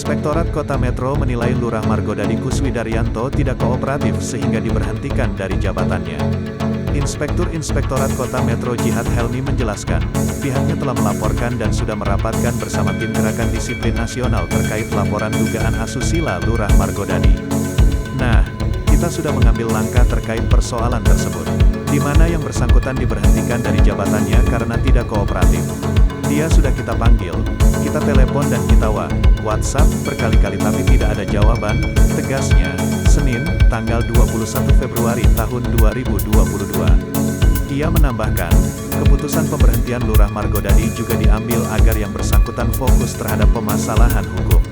Inspektorat Kota Metro menilai Lurah Margodadi Kuswidaryanto tidak kooperatif sehingga diberhentikan dari jabatannya. Inspektur Inspektorat Kota Metro Jihad Helmi menjelaskan, pihaknya telah melaporkan dan sudah merapatkan bersama tim Gerakan Disiplin Nasional terkait laporan dugaan asusila Lurah Margodadi. Nah, kita sudah mengambil langkah terkait persoalan tersebut, di mana yang bersangkutan diberhentikan dari jabatannya karena tidak kooperatif. Dia sudah kita panggil, kita telepon dan kita WhatsApp berkali-kali tapi tidak ada jawaban, tegasnya, Senin, tanggal 21 Februari tahun 2022. Ia menambahkan, keputusan pemberhentian Lurah Margodadi juga diambil agar yang bersangkutan fokus terhadap permasalahan hukum.